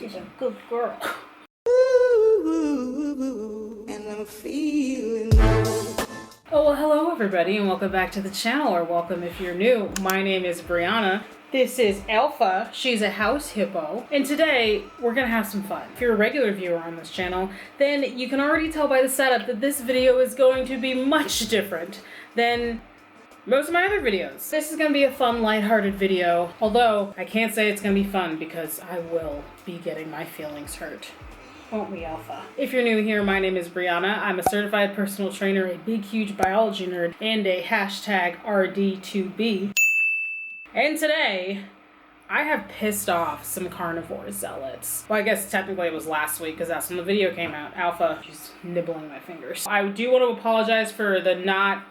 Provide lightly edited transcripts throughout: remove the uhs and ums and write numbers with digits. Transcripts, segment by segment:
She's a good girl. And I'm feeling good. Oh, well, hello everybody, and welcome back to the channel, or welcome if you're new. My name is Brianna. This is Alpha. She's a house hippo. And today, we're gonna have some fun. If you're a regular viewer on this channel, then you can already tell by the setup that this video is going to be much different than most of my other videos. This is gonna be a fun, lighthearted video, although I can't say it's gonna be fun because I will be getting my feelings hurt. Won't we, Alpha? If you're new here, my name is Brianna. I'm a certified personal trainer, a big, huge biology nerd, and a hashtag RD2B. And today, I have pissed off some carnivore zealots. Well, I guess technically it was last week because that's when the video came out. Alpha, she's nibbling my fingers. I do want to apologize for the not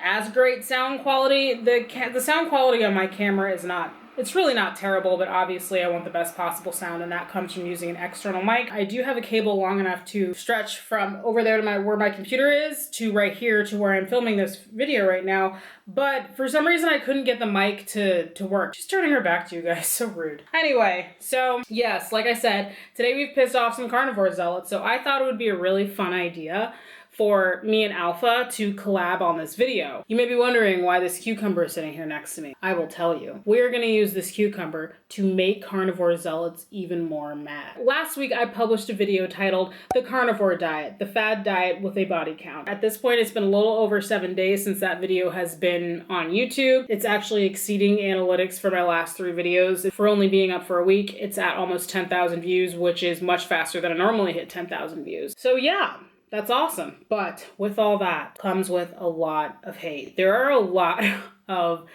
as great sound quality. The sound quality on my camera is not, it's really not terrible, but obviously I want the best possible sound, and that comes from using an external mic. I do have a cable long enough to stretch from over there to where my computer is to right here to where I'm filming this video right now, but for some reason I couldn't get the mic to work. She's turning her back to you guys, so rude. Anyway, so yes, like I said, today we've pissed off some carnivore zealots, so I thought it would be a really fun idea for me and Alpha to collab on this video. You may be wondering why this cucumber is sitting here next to me. I will tell you. We're gonna use this cucumber to make carnivore zealots even more mad. Last week I published a video titled The Carnivore Diet, the Fad Diet with a Body Count. At this point, it's been a little over 7 days since that video has been on YouTube. It's actually exceeding analytics for my last 3 videos. For only being up for a week, it's at almost 10,000 views, which is much faster than I normally hit 10,000 views. So yeah. That's awesome. But with all that comes with a lot of hate. There are a lot of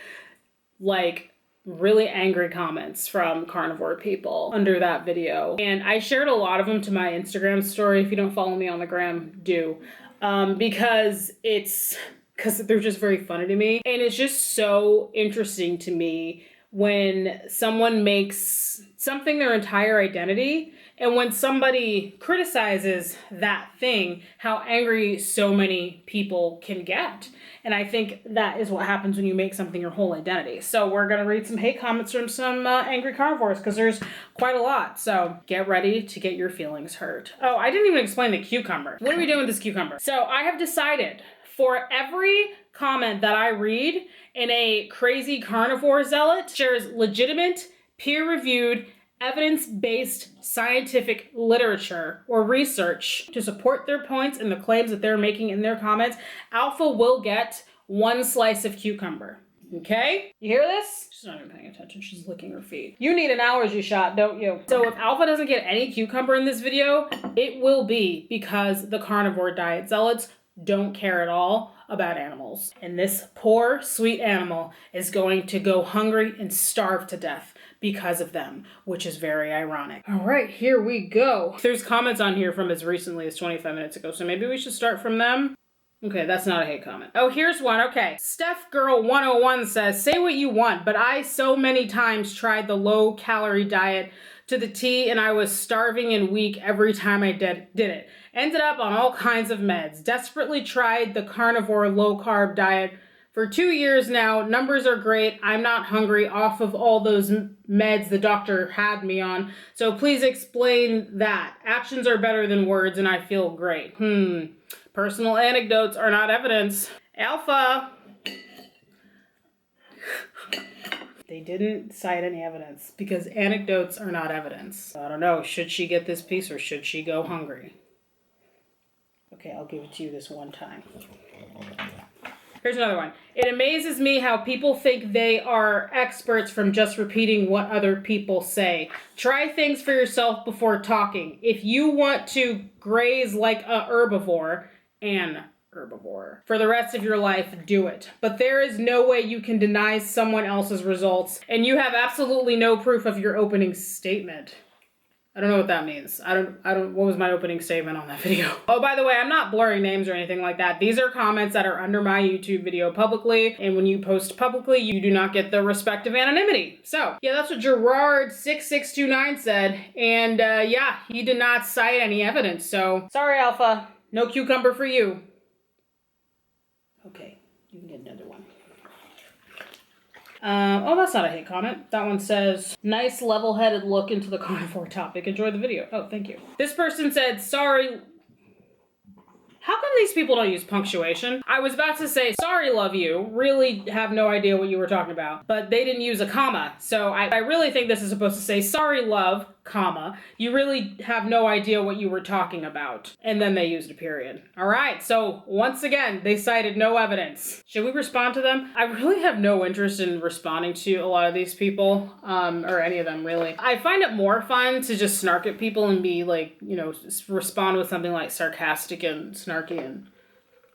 like really angry comments from carnivore people under that video. And I shared a lot of them to my Instagram story. If you don't follow me on the gram, do. Because they're just very funny to me. And it's just so interesting to me when someone makes something their entire identity, and when somebody criticizes that thing, how angry so many people can get. And I think that is what happens when you make something your whole identity. So we're gonna read some hate comments from some angry carnivores, because there's quite a lot. So get ready to get your feelings hurt. Oh, I didn't even explain the cucumber. What are we doing with this cucumber? So I have decided for every comment that I read in a crazy carnivore zealot shares legitimate, peer-reviewed, evidence-based scientific literature or research to support their points and the claims that they're making in their comments, Alpha will get 1 slice of cucumber. Okay? You hear this? She's not even paying attention. She's licking her feet. You need an allergy shot, don't you? So if Alpha doesn't get any cucumber in this video, it will be because the carnivore diet zealots don't care at all about animals. And this poor, sweet animal is going to go hungry and starve to death because of them, which is very ironic. All right, here we go. There's comments on here from as recently as 25 minutes ago, so maybe we should start from them. Okay, that's not a hate comment. Oh, here's one. Okay. Steph Girl 101 says, say what you want, but I so many times tried the low-calorie diet to the T, and I was starving and weak every time I did it. Ended up on all kinds of meds. Desperately tried the carnivore low-carb diet for 2 years now. Numbers are great. I'm not hungry off of all those meds the doctor had me on. So please explain that. Actions are better than words, and I feel great. Personal anecdotes are not evidence. Alpha. They didn't cite any evidence because anecdotes are not evidence. I don't know. Should she get this piece or should she go hungry? Okay, I'll give it to you this one time. Here's another one. It amazes me how people think they are experts from just repeating what other people say. Try things for yourself before talking. If you want to graze like a herbivore, for the rest of your life, do it. But there is no way you can deny someone else's results, and you have absolutely no proof of your opening statement. I don't know what that means. what was my opening statement on that video? Oh, by the way, I'm not blurring names or anything like that. These are comments that are under my YouTube video publicly, and when you post publicly, you do not get the respective anonymity. So, yeah, that's what Gerard6629 said, and yeah, he did not cite any evidence, so sorry, Alpha. No cucumber for you. Okay, you can get another one. Oh, that's not a hate comment. That one says, nice level-headed look into the carnivore topic. Enjoy the video. Oh, thank you. This person said, sorry. How come these people don't use punctuation? I was about to say, sorry, love you. Really have no idea what you were talking about. But they didn't use a comma. So I really think this is supposed to say, sorry, love, comma. You really have no idea what you were talking about. And then they used a period. All right. So once again, they cited no evidence. Should we respond to them? I really have no interest in responding to a lot of these people, or any of them really. I find it more fun to just snark at people and be like, you know, respond with something like sarcastic and snarky and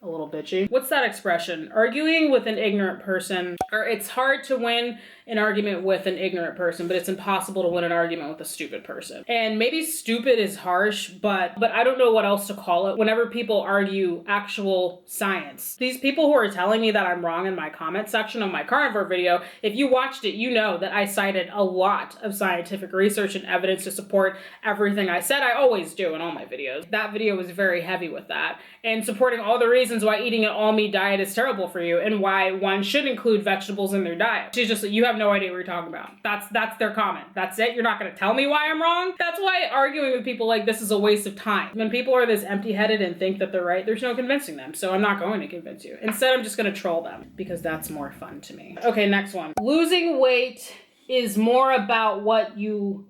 a little bitchy. What's that expression? Arguing with an ignorant person, or it's hard to win an argument with an ignorant person, but it's impossible to win an argument with a stupid person. And maybe stupid is harsh, but I don't know what else to call it whenever people argue actual science. These people who are telling me that I'm wrong in my comment section of my carnivore video, if you watched it, you know that I cited a lot of scientific research and evidence to support everything I said. I always do in all my videos. That video was very heavy with that, and supporting all the reasons why eating an all-meat diet is terrible for you and why one should include vegetables in their diet. She's just like, you have no idea what you're talking about. That's their comment. That's it. You're not going to tell me why I'm wrong. That's why arguing with people like this is a waste of time. When people are this empty-headed and think that they're right, there's no convincing them. So I'm not going to convince you. Instead, I'm just going to troll them because that's more fun to me. Okay, next one. Losing weight is more about what you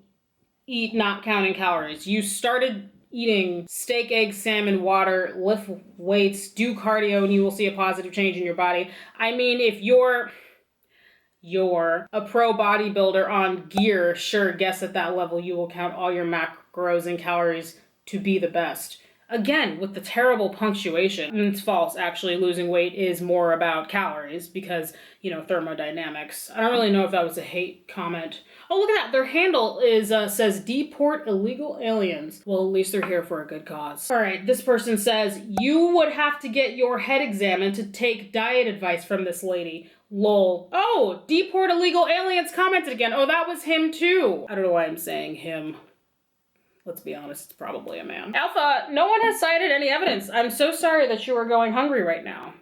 eat, not counting calories. You started eating steak, eggs, salmon, water, lift weights, do cardio, and you will see a positive change in your body. I mean, if you're a pro bodybuilder on gear, sure, guess at that level you will count all your macros and calories to be the best. Again, with the terrible punctuation. And it's false, actually. Losing weight is more about calories because, you know, thermodynamics. I don't really know if that was a hate comment. Oh, look at that. Their handle is says deport illegal aliens. Well, at least they're here for a good cause. All right, this person says, you would have to get your head examined to take diet advice from this lady. Lol. Oh, deport illegal aliens commented again. Oh, that was him too. I don't know why I'm saying him. Let's be honest, it's probably a man. Alpha, no one has cited any evidence. I'm so sorry that you are going hungry right now.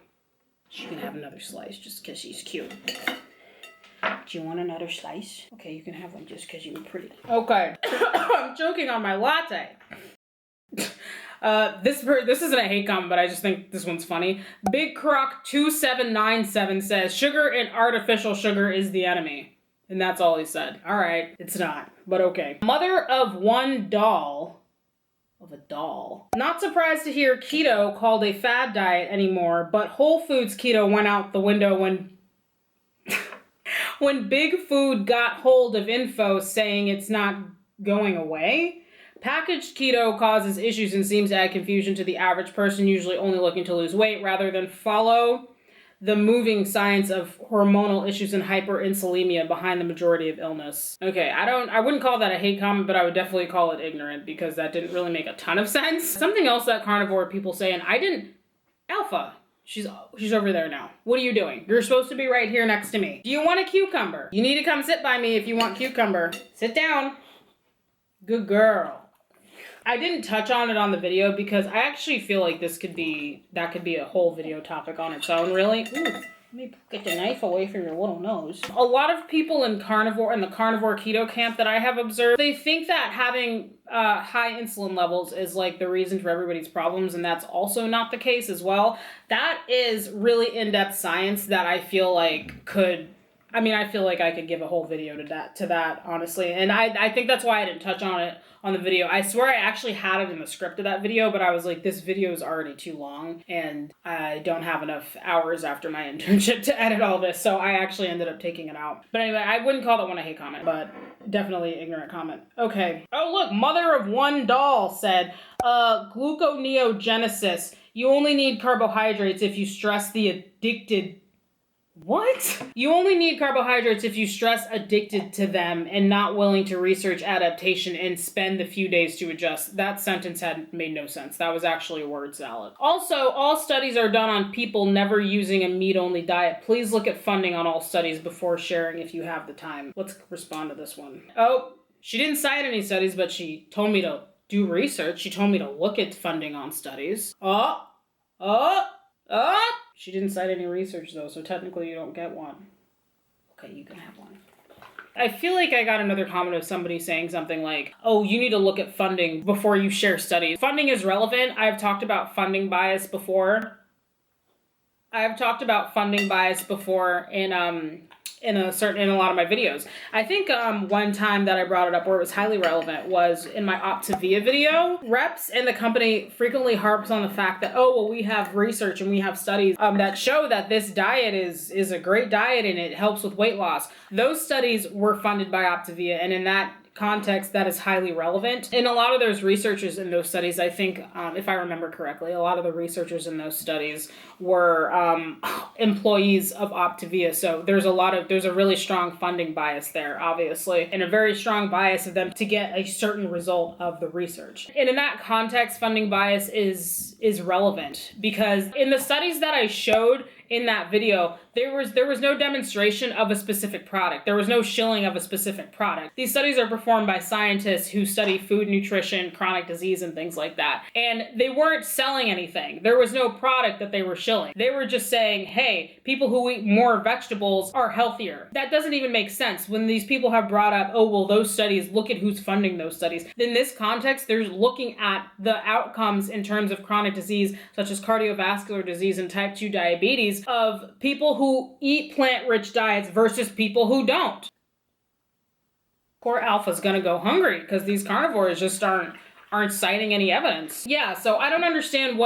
She can have another slice just because she's cute. Do you want another slice? Okay, you can have one just because you're pretty. Okay. I'm joking on my latte. This isn't a hate comment, but I just think this one's funny. Big Croc 2797 says, sugar and artificial sugar is the enemy. And that's all he said. All right, it's not, but okay. Mother of one doll, of a doll. Not surprised to hear keto called a fad diet anymore, but Whole Foods keto went out the window when when Big Food got hold of info saying it's not going away. Packaged keto causes issues and seems to add confusion to the average person usually only looking to lose weight rather than follow the moving science of hormonal issues and hyperinsulinemia behind the majority of illness. Okay, I wouldn't call that a hate comment, but I would definitely call it ignorant because that didn't really make a ton of sense. Something else that carnivore people say, and I didn't, Alpha, she's over there now. What are you doing? You're supposed to be right here next to me. Do you want a cucumber? You need to come sit by me if you want cucumber. Sit down. Good girl. I didn't touch on it on the video because I actually feel like that could be a whole video topic on its own, really. Ooh, let me get the knife away from your little nose. A lot of people in the carnivore keto camp that I have observed, they think that having high insulin levels is like the reason for everybody's problems, and that's also not the case as well. That is really in-depth science that I feel like I feel like I could give a whole video to that, honestly. And I think that's why I didn't touch on it on the video. I swear I actually had it in the script of that video, but I was like, this video is already too long, and I don't have enough hours after my internship to edit all this, so I actually ended up taking it out. But anyway, I wouldn't call that one a hate comment, but definitely ignorant comment. Okay. Oh, look, mother of one doll said, gluconeogenesis. You only need carbohydrates if you stress the addicted. What? You only need carbohydrates if you stress addicted to them and not willing to research adaptation and spend the few days to adjust. That sentence had made no sense. That was actually a word salad. Also, all studies are done on people never using a meat-only diet. Please look at funding on all studies before sharing if you have the time. Let's respond to this one. Oh, she didn't cite any studies, but she told me to do research. She told me to look at funding on studies. She didn't cite any research though, so technically you don't get one. Okay, you can have one. I feel like I got another comment of somebody saying something like, oh, you need to look at funding before you share studies. Funding is relevant. I've talked about funding bias before. In a lot of my videos. I think one time that I brought it up where it was highly relevant was in my Optavia video. Reps and the company frequently harps on the fact that, oh, well, we have research and we have studies that show that this diet is a great diet and it helps with weight loss. Those studies were funded by Optavia, and in that context, that is highly relevant. And a lot of those researchers in those studies, I think, if I remember correctly, a lot of the researchers in those studies were employees of Optavia. So there's a really strong funding bias there, obviously, and a very strong bias of them to get a certain result of the research. And in that context, funding bias is relevant because in the studies that I showed in that video, there was no demonstration of a specific product. There was no shilling of a specific product. These studies are performed by scientists who study food, nutrition, chronic disease, and things like that. And they weren't selling anything. There was no product that they were shilling. They were just saying, hey, people who eat more vegetables are healthier. That doesn't even make sense when these people have brought up, oh, well, those studies, look at who's funding those studies. In this context, they're looking at the outcomes in terms of chronic disease, such as cardiovascular disease and type 2 diabetes, of people who eat plant-rich diets versus people who don't. Poor Alpha's gonna go hungry because these carnivores just aren't citing any evidence. Yeah, so I don't understand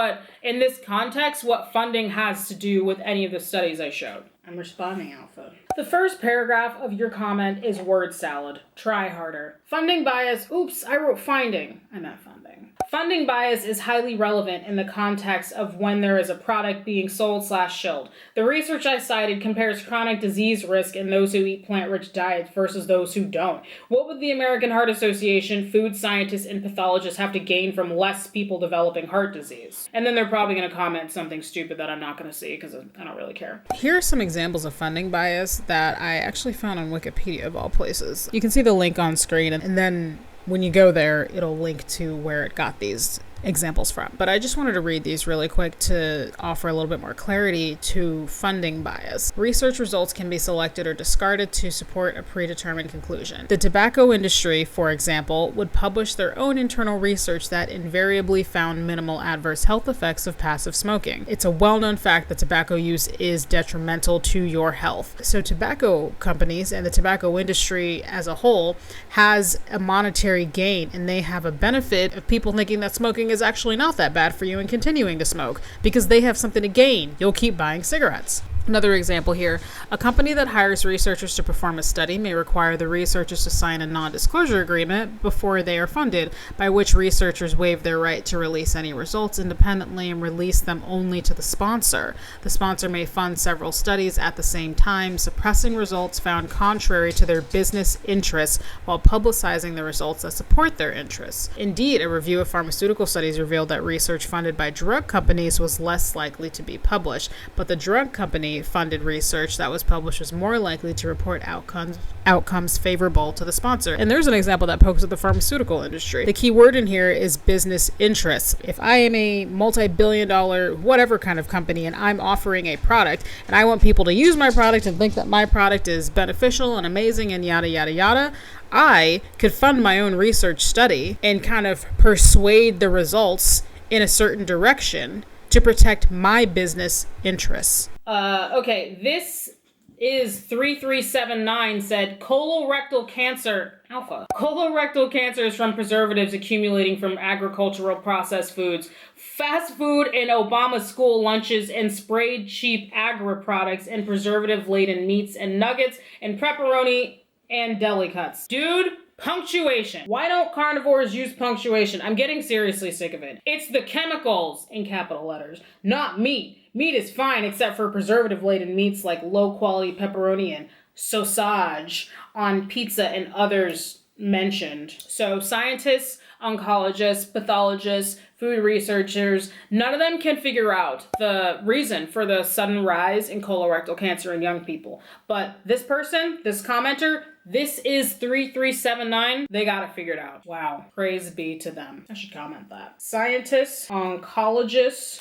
in this context, what funding has to do with any of the studies I showed. I'm responding, Alpha. The first paragraph of your comment is word salad. Try harder. Funding bias. Oops, I wrote finding. I meant funding. Funding bias is highly relevant in the context of when there is a product being sold/shilled. The research I cited compares chronic disease risk in those who eat plant-rich diets versus those who don't. What would the American Heart Association, food scientists, and pathologists have to gain from less people developing heart disease? And then they're probably going to comment something stupid that I'm not going to see because I don't really care. Here are some examples of funding bias that I actually found on Wikipedia of all places. You can see the link on screen, and then when you go there, it'll link to where it got these examples from. But I just wanted to read these really quick to offer a little bit more clarity to funding bias. Research results can be selected or discarded to support a predetermined conclusion. The tobacco industry, for example, would publish their own internal research that invariably found minimal adverse health effects of passive smoking. It's a well-known fact that tobacco use is detrimental to your health. So tobacco companies and the tobacco industry as a whole has a monetary gain, and they have a benefit of people thinking that smoking is actually not that bad for you and continuing to smoke because they have something to gain. You'll keep buying cigarettes. Another example here, a company that hires researchers to perform a study may require the researchers to sign a non-disclosure agreement before they are funded, by which researchers waive their right to release any results independently and release them only to the sponsor. The sponsor may fund several studies at the same time, suppressing results found contrary to their business interests while publicizing the results that support their interests. Indeed, a review of pharmaceutical studies revealed that research funded by drug companies was less likely to be published, but the drug company funded research that was published was more likely to report outcomes favorable to the sponsor. And there's an example that pokes at the pharmaceutical industry. The key word in here is business interests. If I am a multi-billion-dollar whatever kind of company and I'm offering a product and I want people to use my product and think that my product is beneficial and amazing and yada yada yada, I could fund my own research study and kind of persuade the results in a certain direction to protect my business interests. Okay, this is 3379 said colorectal cancer, Alpha. Colorectal cancer is from preservatives accumulating from agricultural processed foods, fast food and Obama school lunches, and sprayed cheap agri products and preservative-laden meats and nuggets and pepperoni and deli cuts. Dude, punctuation. Why don't carnivores use punctuation? I'm getting seriously sick of it. It's the chemicals, in capital letters, not meat. Meat is fine except for preservative-laden meats like low-quality pepperoni and sausage on pizza and others mentioned. So scientists, oncologists, pathologists, food researchers, none of them can figure out the reason for the sudden rise in colorectal cancer in young people. But this person, this commenter, This is 3379. They got it figured out. Wow. Praise be to them. I should comment that. Scientists, oncologists,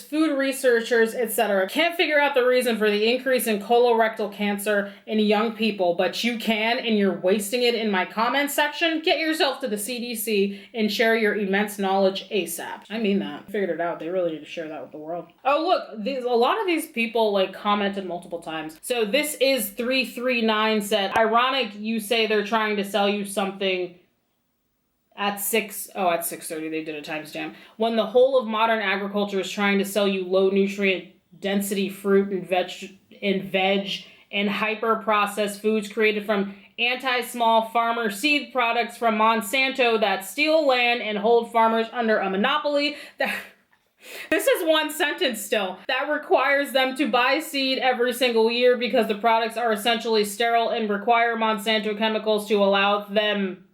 food researchers, etc. can't figure out the reason for the increase in colorectal cancer in young people, but you can, and you're wasting it in my comment section. Get yourself to the CDC and share your immense knowledge ASAP. I mean that. I figured it out. They really need to share that with the world. Oh, look. A lot of these people like commented multiple times. So this is 339 said, ironic you say they're trying to sell you something at 6:30 they did a timestamp. When the whole of modern agriculture is trying to sell you low nutrient density fruit and veg and hyper processed foods created from anti-small farmer seed products from Monsanto that steal land and hold farmers under a monopoly that this is one sentence still. That requires them to buy seed every single year because the products are essentially sterile and require Monsanto chemicals to allow them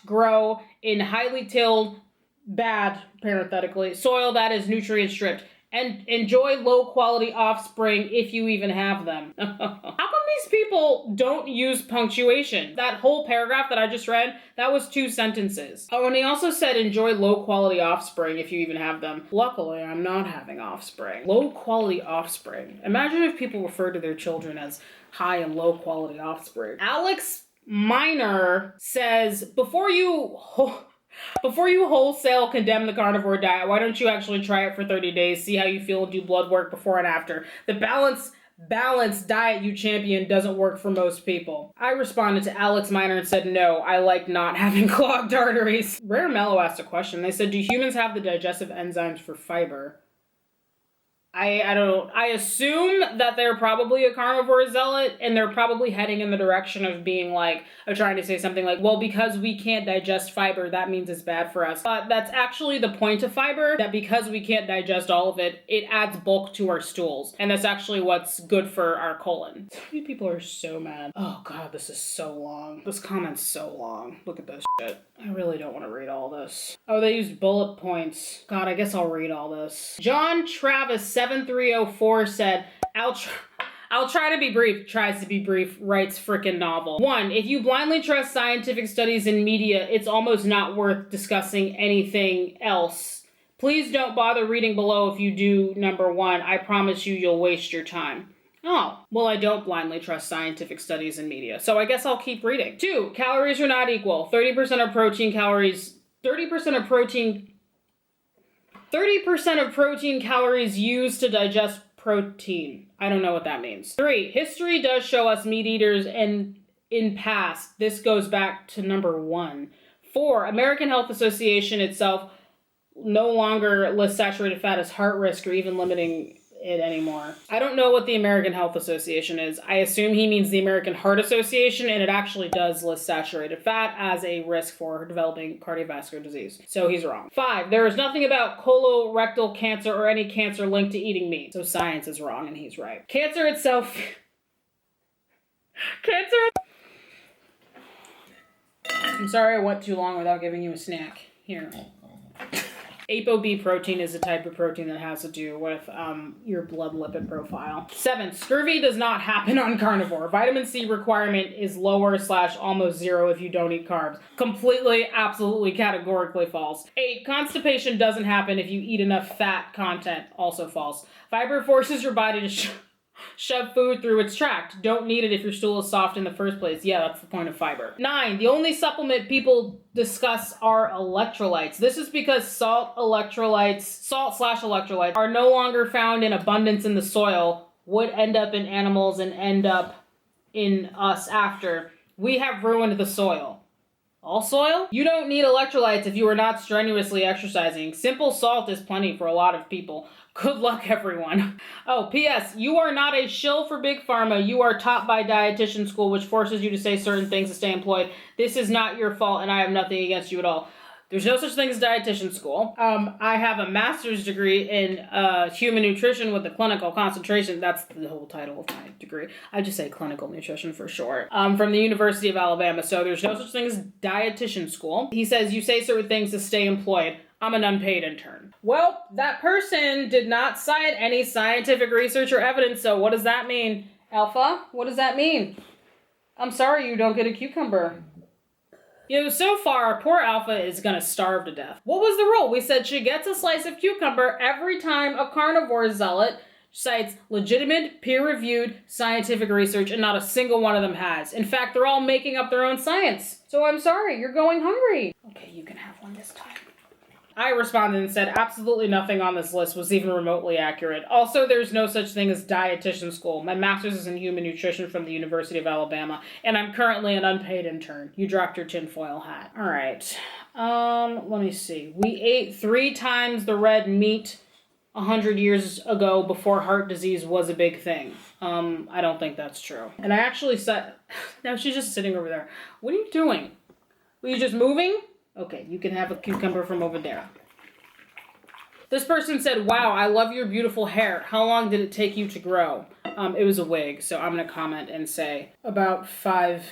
grow in highly tilled, bad, parenthetically, soil that is nutrient stripped. And enjoy low quality offspring if you even have them. How come these people don't use punctuation? That whole paragraph that I just read, that was 2 sentences. Oh, and he also said enjoy low quality offspring if you even have them. Luckily, I'm not having offspring. Low quality offspring. Imagine if people referred to their children as high and low quality offspring. Alex Miner says, before you wholesale condemn the carnivore diet, why don't you actually try it for 30 days, see how you feel, and do blood work before and after? The balanced diet you champion doesn't work for most people. I responded to Alex Miner and said, no, I like not having clogged arteries. Rare Mellow asked a question. They said, do humans have the digestive enzymes for fiber? I assume that they're probably a carnivore zealot, and they're probably heading in the direction of being like, of trying to say something like, well, because we can't digest fiber, that means it's bad for us. But that's actually the point of fiber, that because we can't digest all of it, it adds bulk to our stools. And that's actually what's good for our colon. These people are so mad. Oh God, this is so long. This comment's so long. Look at this shit. I really don't want to read all this. Oh, they used bullet points. God, I guess I'll read all this. John Travis 7304 said, I'll try to be brief. Tries to be brief. Writes frickin' novel. 1. If you blindly trust scientific studies and media, it's almost not worth discussing anything else. Please don't bother reading below if you do. Number 1. I promise you'll waste your time. Oh, well, I don't blindly trust scientific studies and media, so I guess I'll keep reading. 2, calories are not equal. 30% of protein calories used to digest protein. I don't know what that means. 3, history does show us meat eaters and in past. This goes back to number 1. 4, American Health Association itself no longer lists saturated fat as heart risk or even limiting it anymore. I don't know what the American Health Association is. I assume he means the American Heart Association, and it actually does list saturated fat as a risk for developing cardiovascular disease. So he's wrong. 5, there is nothing about colorectal cancer or any cancer linked to eating meat. So science is wrong and he's right. Cancer itself... I'm sorry I went too long without giving you a snack. Here. ApoB protein is a type of protein that has to do with your blood lipid profile. 7, scurvy does not happen on carnivore. Vitamin C requirement is lower / almost 0 if you don't eat carbs. Completely, absolutely, categorically false. 8, constipation doesn't happen if you eat enough fat content. Also false. Fiber forces your body to shove food through its tract. Don't need it if your stool is soft in the first place. Yeah, that's the point of fiber. 9, the only supplement people discuss are electrolytes. This is because salt/electrolytes are no longer found in abundance in the soil, would end up in animals and end up in us after. We have ruined the soil. All soil? You don't need electrolytes if you are not strenuously exercising. Simple salt is plenty for a lot of people. Good luck, everyone. Oh, P.S. You are not a shill for Big Pharma. You are taught by dietitian school, which forces you to say certain things to stay employed. This is not your fault, and I have nothing against you at all. There's no such thing as dietitian school. I have a master's degree in human nutrition with a clinical concentration. That's the whole title of my degree. I just say clinical nutrition for short. From the University of Alabama. So there's no such thing as dietitian school. He says you say certain things to stay employed. I'm an unpaid intern. Well, that person did not cite any scientific research or evidence, so what does that mean? Alpha, what does that mean? I'm sorry you don't get a cucumber. You know, so far, poor Alpha is gonna starve to death. What was the rule? We said she gets a slice of cucumber every time a carnivore zealot cites legitimate, peer-reviewed scientific research, and not a single one of them has. In fact, they're all making up their own science. So I'm sorry, you're going hungry. Okay, you can have one this time. I responded and said absolutely nothing on this list was even remotely accurate. Also, there's no such thing as dietitian school. My master's is in human nutrition from the University of Alabama, and I'm currently an unpaid intern. You dropped your tinfoil hat. All right. Let me see. We ate 3 times the red meat 100 years ago before heart disease was a big thing. I don't think that's true. And I actually said, now she's just sitting over there. What are you doing? Were you just moving? Okay, you can have a cucumber from over there. This person said, wow, I love your beautiful hair. How long did it take you to grow? It was a wig, so I'm going to comment and say about 5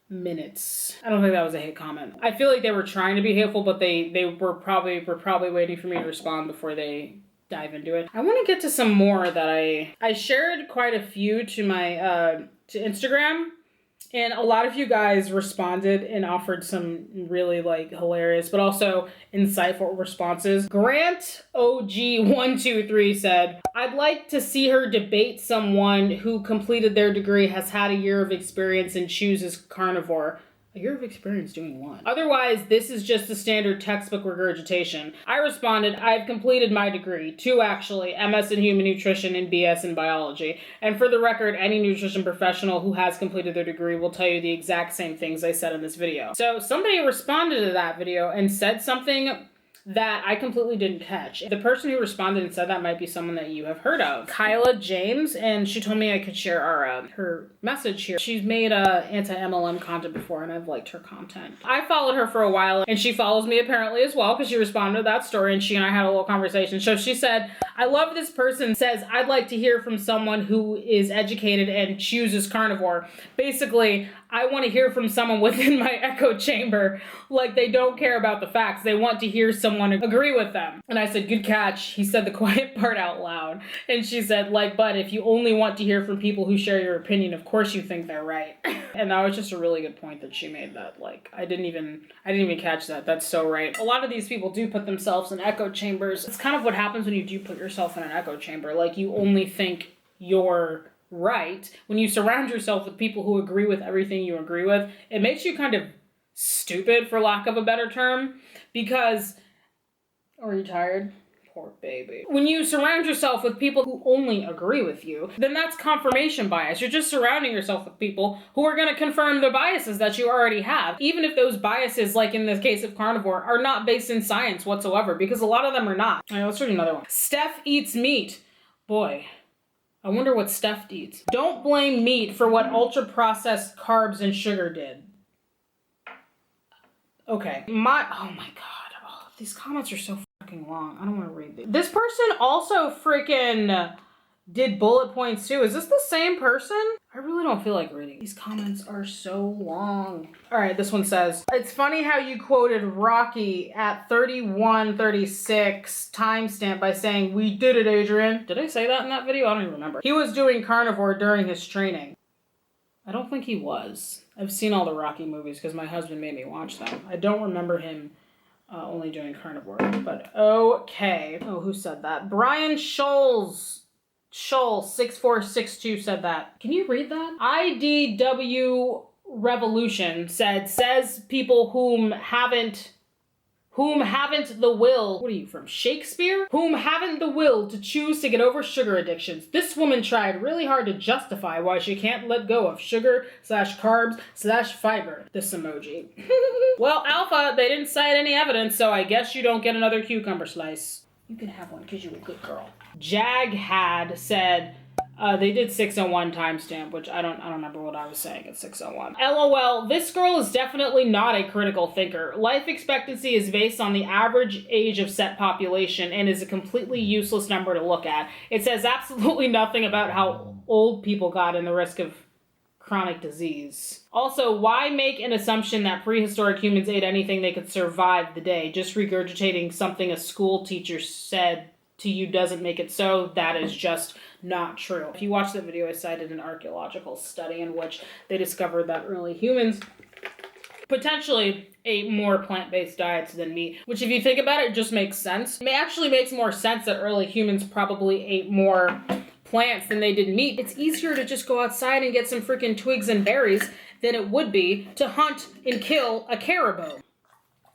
minutes. I don't think that was a hate comment. I feel like they were trying to be hateful, but they were probably waiting for me to respond before they dive into it. I want to get to some more that I shared quite a few to my to Instagram. And a lot of you guys responded and offered some really hilarious, but also insightful responses. Grant OG123 said, I'd like to see her debate someone who completed their degree, has had a year of experience, and chooses carnivore. A year of experience doing what? Otherwise, this is just a standard textbook regurgitation. I responded, I've completed my degree. 2 actually, MS in human nutrition and BS in biology. And for the record, any nutrition professional who has completed their degree will tell you the exact same things I said in this video. So somebody responded to that video and said something that I completely didn't catch. The person who responded and said that might be someone that you have heard of. Kyla James, and she told me I could share our her message here. She's made anti-MLM content before, and I've liked her content. I followed her for a while, and she follows me apparently as well, because she responded to that story, and she and I had a little conversation. So she said, I love this person says, I'd like to hear from someone who is educated and chooses carnivore. Basically, I want to hear from someone within my echo chamber. Like, they don't care about the facts. They want to hear someone agree with them. And I said, good catch. He said the quiet part out loud. And she said, but if you only want to hear from people who share your opinion, of course you think they're right. And that was just a really good point that she made that. I didn't even catch that. That's so right. A lot of these people do put themselves in echo chambers. It's kind of what happens when you do put yourself in an echo chamber. You only think you're right. When you surround yourself with people who agree with everything you agree with, it makes you kind of stupid, for lack of a better term, because... Are you tired? Poor baby. When you surround yourself with people who only agree with you, then that's confirmation bias. You're just surrounding yourself with people who are going to confirm the biases that you already have, even if those biases, like in the case of carnivore, are not based in science whatsoever, because a lot of them are not. All right, let's read another one. Steph eats meat. Boy, I wonder what Steph eats. Don't blame meat for what ultra-processed carbs and sugar did. Okay. Oh my god. Oh, these comments are so fucking long. I don't want to read these. This person also freaking did bullet points too. Is this the same person? I really don't feel like reading. These comments are so long. All right, this one says, it's funny how you quoted Rocky at 31:36 timestamp by saying, we did it, Adrian. Did I say that in that video? I don't even remember. He was doing carnivore during his training. I don't think he was. I've seen all the Rocky movies because my husband made me watch them. I don't remember him only doing carnivore, but okay. Oh, who said that? Brian Scholl 6462 said that. Can you read that? IDW Revolution says people whom haven't the will, what are you from, Shakespeare? Whom haven't the will to choose to get over sugar addictions. This woman tried really hard to justify why she can't let go of sugar/carbs/fiber. This emoji. Well, Alpha, they didn't cite any evidence, so I guess you don't get another cucumber slice. You can have one because you're a good girl. Jag had said, they did 601 timestamp, which I don't remember what I was saying at 601. LOL, this girl is definitely not a critical thinker. Life expectancy is based on the average age of set population and is a completely useless number to look at. It says absolutely nothing about how old people got and the risk of chronic disease. Also, why make an assumption that prehistoric humans ate anything they could survive the day? Just regurgitating something a school teacher said to you doesn't make it so. That is just not true. If you watch that video, I cited an archaeological study in which they discovered that early humans potentially ate more plant-based diets than meat, which if you think about it, just makes sense. It actually makes more sense that early humans probably ate more plants than they did meat. It's easier to just go outside and get some freaking twigs and berries than it would be to hunt and kill a caribou.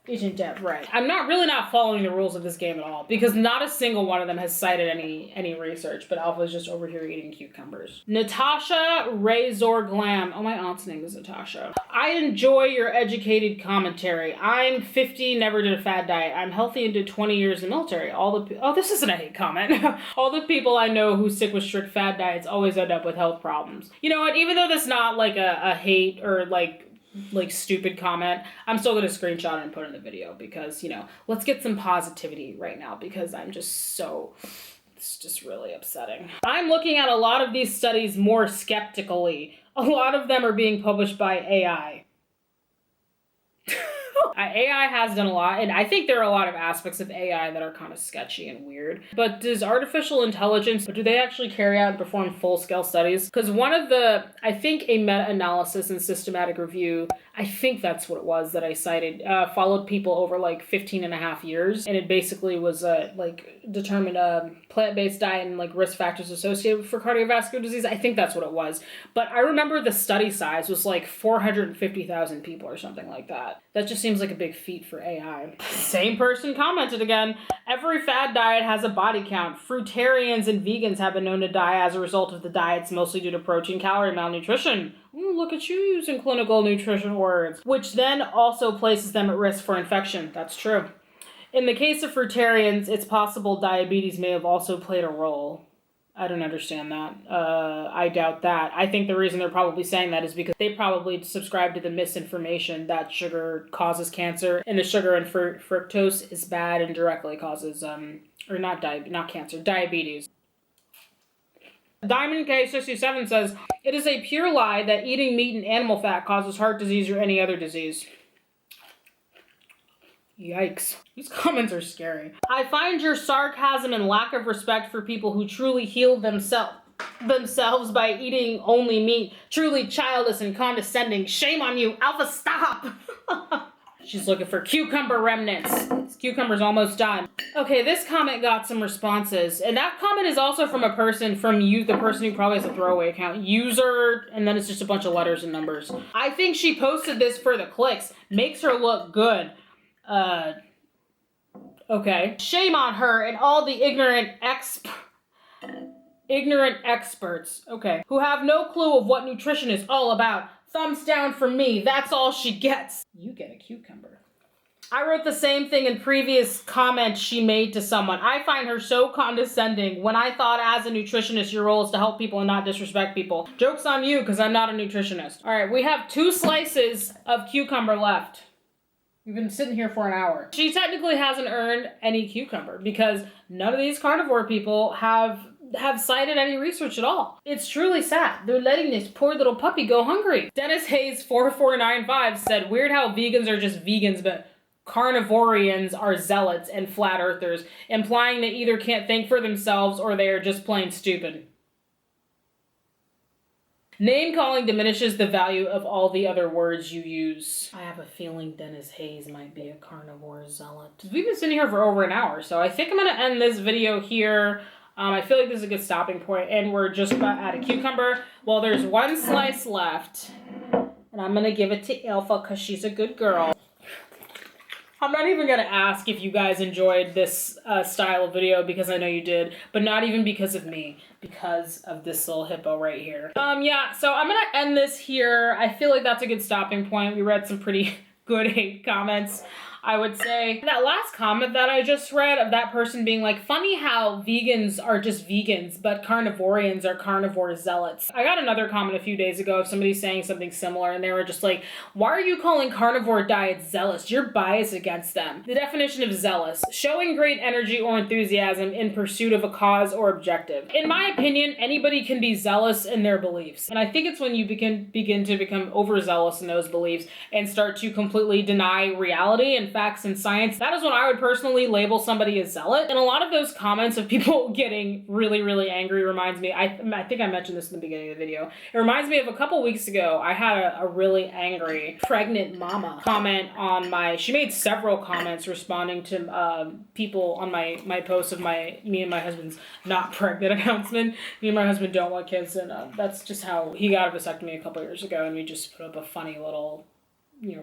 Isn't that right? I'm really not following the rules of this game at all because not a single one of them has cited any research, but Alpha's just over here eating cucumbers. Natasha Razor Glam. Oh, my aunt's name is Natasha. I enjoy your educated commentary. I'm 50, never did a fad diet. I'm healthy and did 20 years in the military. Oh, this isn't a hate comment. All the people I know who stick with strict fad diets always end up with health problems. You know what? Even though that's not like a hate or like stupid comment, I'm still gonna screenshot it and put it in the video because, you know, let's get some positivity right now because it's just really upsetting. I'm looking at a lot of these studies more skeptically. A lot of them are being published by AI. AI has done a lot, and I think there are a lot of aspects of AI that are kind of sketchy and weird. But does artificial intelligence, do they actually carry out and perform full-scale studies? Because one of I think a meta-analysis and systematic review, I think that's what it was that I cited, followed people over like 15 and a half years. And it basically was determined a plant-based diet and like risk factors associated for cardiovascular disease. I think that's what it was. But I remember the study size was like 450,000 people or something like that. That just seems like a big feat for AI. Same person commented again. Every fad diet has a body count. Fruitarians and vegans have been known to die as a result of the diets, mostly due to protein, calorie, malnutrition. Ooh, look at you using clinical nutrition words, which then also places them at risk for infection. That's true. In the case of fruitarians, it's possible diabetes may have also played a role. I don't understand that. I doubt that. I think the reason they're probably saying that is because they probably subscribe to the misinformation that sugar causes cancer, and the sugar in fructose is bad and directly causes, not cancer, diabetes. Diamond K67 says, it is a pure lie that eating meat and animal fat causes heart disease or any other disease. Yikes. These comments are scary. I find your sarcasm and lack of respect for people who truly heal themselves by eating only meat truly childish and condescending. Shame on you. Alpha, stop! She's looking for cucumber remnants. This cucumber's almost done. Okay, this comment got some responses. And that comment is also from a person the person who probably has a throwaway account. User, and then it's just a bunch of letters and numbers. I think she posted this for the clicks. Makes her look good. Okay. Shame on her and all the ignorant experts, okay, who have no clue of what nutrition is all about. Thumbs down for me. That's all she gets. You get a cucumber. I wrote the same thing in previous comments she made to someone. I find her so condescending when I thought as a nutritionist your role is to help people and not disrespect people. Joke's on you because I'm not a nutritionist. All right, we have 2 slices of cucumber left. We've been sitting here for an hour. She technically hasn't earned any cucumber because none of these carnivore people have cited any research at all. It's truly sad. They're letting this poor little puppy go hungry. Dennis Hayes 4495 said, weird how vegans are just vegans, but carnivorians are zealots and flat earthers, implying they either can't think for themselves or they are just plain stupid. Name calling diminishes the value of all the other words you use. I have a feeling Dennis Hayes might be a carnivore zealot. We've been sitting here for over an hour, so I think I'm going to end this video here. I feel like this is a good stopping point, and we're just about out of cucumber. Well, there's 1 slice left, and I'm going to give it to Alpha because she's a good girl. I'm not even going to ask if you guys enjoyed this style of video because I know you did, but not even because of me, because of this little hippo right here. Yeah, so I'm going to end this here. I feel like that's a good stopping point. We read some pretty good hate comments, I would say. That last comment that I just read of that person being like, funny how vegans are just vegans, but carnivorians are carnivore zealots. I got another comment a few days ago of somebody saying something similar, and they were just like, why are you calling carnivore diets zealous? You're biased against them. The definition of zealous, showing great energy or enthusiasm in pursuit of a cause or objective. In my opinion, anybody can be zealous in their beliefs. And I think it's when you begin to become overzealous in those beliefs and start to completely deny reality and in facts and science, that is when I would personally label somebody as zealot. And a lot of those comments of people getting really, really angry reminds me, I think I mentioned this in the beginning of the video. It reminds me of a couple weeks ago, I had a really angry pregnant mama comment on she made several comments responding to people on my post of me and my husband's not pregnant announcement. Me and my husband don't want kids, and that's just how he got a vasectomy a couple years ago, and we just put up a funny little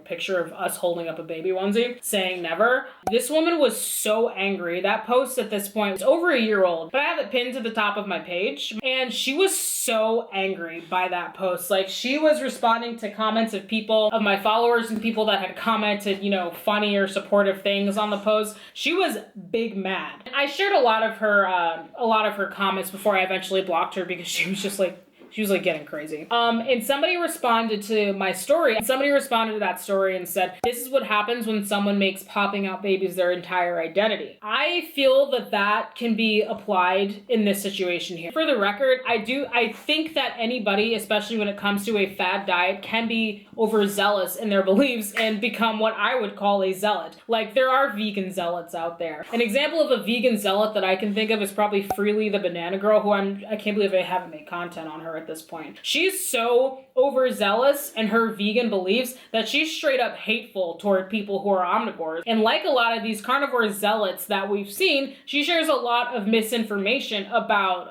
picture of us holding up a baby onesie saying never. This woman was so angry. That post at this point is over a year old, but I have it pinned to the top of my page, and she was so angry by that post. Like, she was responding to comments of people, of my followers and people that had commented, funny or supportive things on the post. She was big mad. I shared a lot of her comments before I eventually blocked her because she was just like, getting crazy. And somebody responded to my story. Somebody responded to that story and said, this is what happens when someone makes popping out babies their entire identity. I feel that can be applied in this situation here. For the record, I think that anybody, especially when it comes to a fad diet, can be overzealous in their beliefs and become what I would call a zealot. Like, there are vegan zealots out there. An example of a vegan zealot that I can think of is probably Freely the Banana Girl, who I can't believe I haven't made content on her at this point. She's so overzealous in her vegan beliefs that she's straight up hateful toward people who are omnivores. And like a lot of these carnivore zealots that we've seen, she shares a lot of misinformation about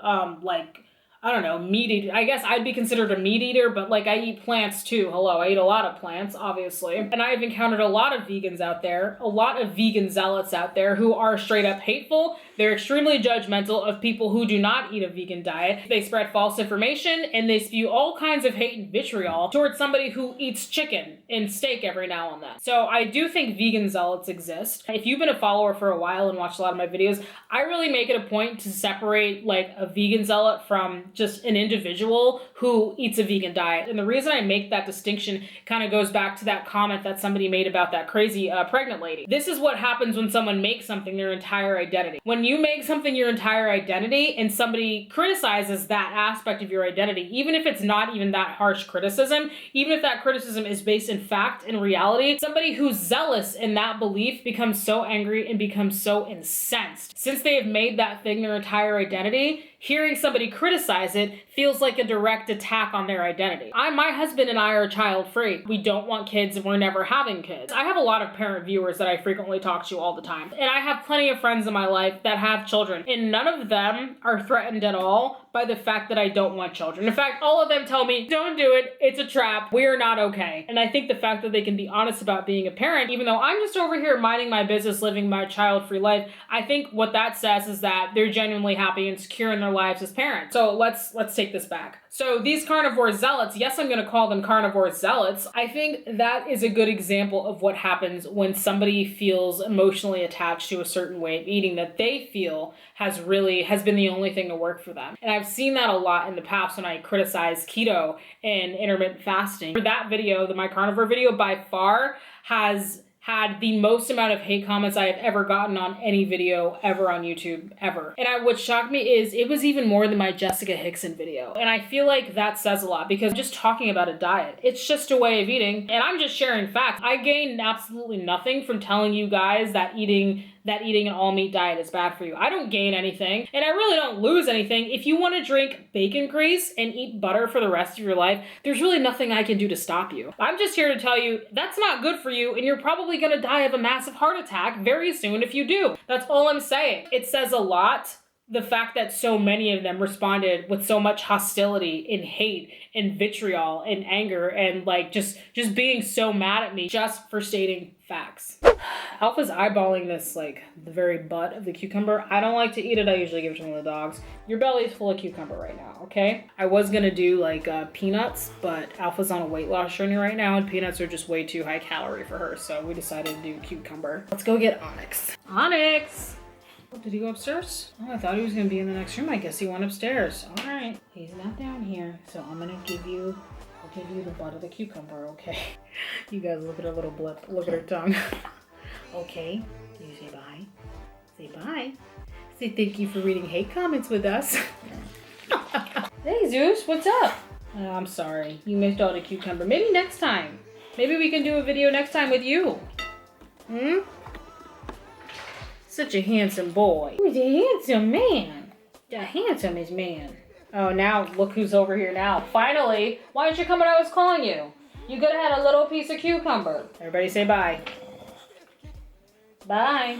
I don't know, meat eater. I guess I'd be considered a meat eater, but I eat plants too. Hello, I eat a lot of plants, obviously. And I've encountered a lot of vegans out there, a lot of vegan zealots out there who are straight up hateful. They're extremely judgmental of people who do not eat a vegan diet. They spread false information and they spew all kinds of hate and vitriol towards somebody who eats chicken and steak every now and then. So I do think vegan zealots exist. If you've been a follower for a while and watched a lot of my videos, I really make it a point to separate a vegan zealot from just an individual who eats a vegan diet. And the reason I make that distinction kind of goes back to that comment that somebody made about that crazy pregnant lady. This is what happens when someone makes something their entire identity. When you make something your entire identity and somebody criticizes that aspect of your identity, even if it's not even that harsh criticism, even if that criticism is based in fact and reality, somebody who's zealous in that belief becomes so angry and becomes so incensed. Since they have made that thing their entire identity, hearing somebody criticize it feels like a direct attack on their identity. My husband and I are child-free. We don't want kids and we're never having kids. I have a lot of parent viewers that I frequently talk to all the time. And I have plenty of friends in my life that have children. And none of them are threatened at all by the fact that I don't want children. In fact, all of them tell me, don't do it. It's a trap. We are not okay. And I think the fact that they can be honest about being a parent, even though I'm just over here minding my business, living my child-free life, I think what that says is that they're genuinely happy and secure in their lives as parents. So let's take this back. So these carnivore zealots, yes, I'm going to call them carnivore zealots. I think that is a good example of what happens when somebody feels emotionally attached to a certain way of eating that they feel has been the only thing to work for them. And I've seen that a lot in the past when I criticize keto and intermittent fasting. For that video, my carnivore video, by far has had the most amount of hate comments I have ever gotten on any video ever on YouTube, ever. And what shocked me is it was even more than my Jessica Hickson video. And I feel like that says a lot because just talking about a diet, it's just a way of eating. And I'm just sharing facts. I gain absolutely nothing from telling you guys that eating an all-meat diet is bad for you. I don't gain anything, and I really don't lose anything. If you want to drink bacon grease and eat butter for the rest of your life, there's really nothing I can do to stop you. I'm just here to tell you that's not good for you, and you're probably going to die of a massive heart attack very soon if you do. That's all I'm saying. It says a lot, the fact that so many of them responded with so much hostility and hate and vitriol and anger and just being so mad at me just for stating facts. Alpha's eyeballing this the very butt of the cucumber. I don't like to eat it. I usually give it to one of the dogs. Your belly's full of cucumber right now, okay? I was gonna do peanuts, but Alpha's on a weight loss journey right now and peanuts are just way too high calorie for her, so we decided to do cucumber. Let's go get Onyx. Onyx! Oh, did he go upstairs? Oh, I thought he was gonna be in the next room. I guess he went upstairs. All right, he's not down here, so I'm gonna give you the butt of the cucumber, okay? You guys look at her little blip. Look at her tongue. Okay, do you say bye? Say bye. Say thank you for reading hate comments with us. Hey Zeus, what's up? I'm sorry, you missed all the cucumber. Maybe next time. Maybe we can do a video next time with you. Hmm? Such a handsome boy. He's a handsome man. The handsomest man. Oh, now look who's over here now. Finally! Why didn't you come when I was calling you? You could have had a little piece of cucumber. Everybody say bye. Bye.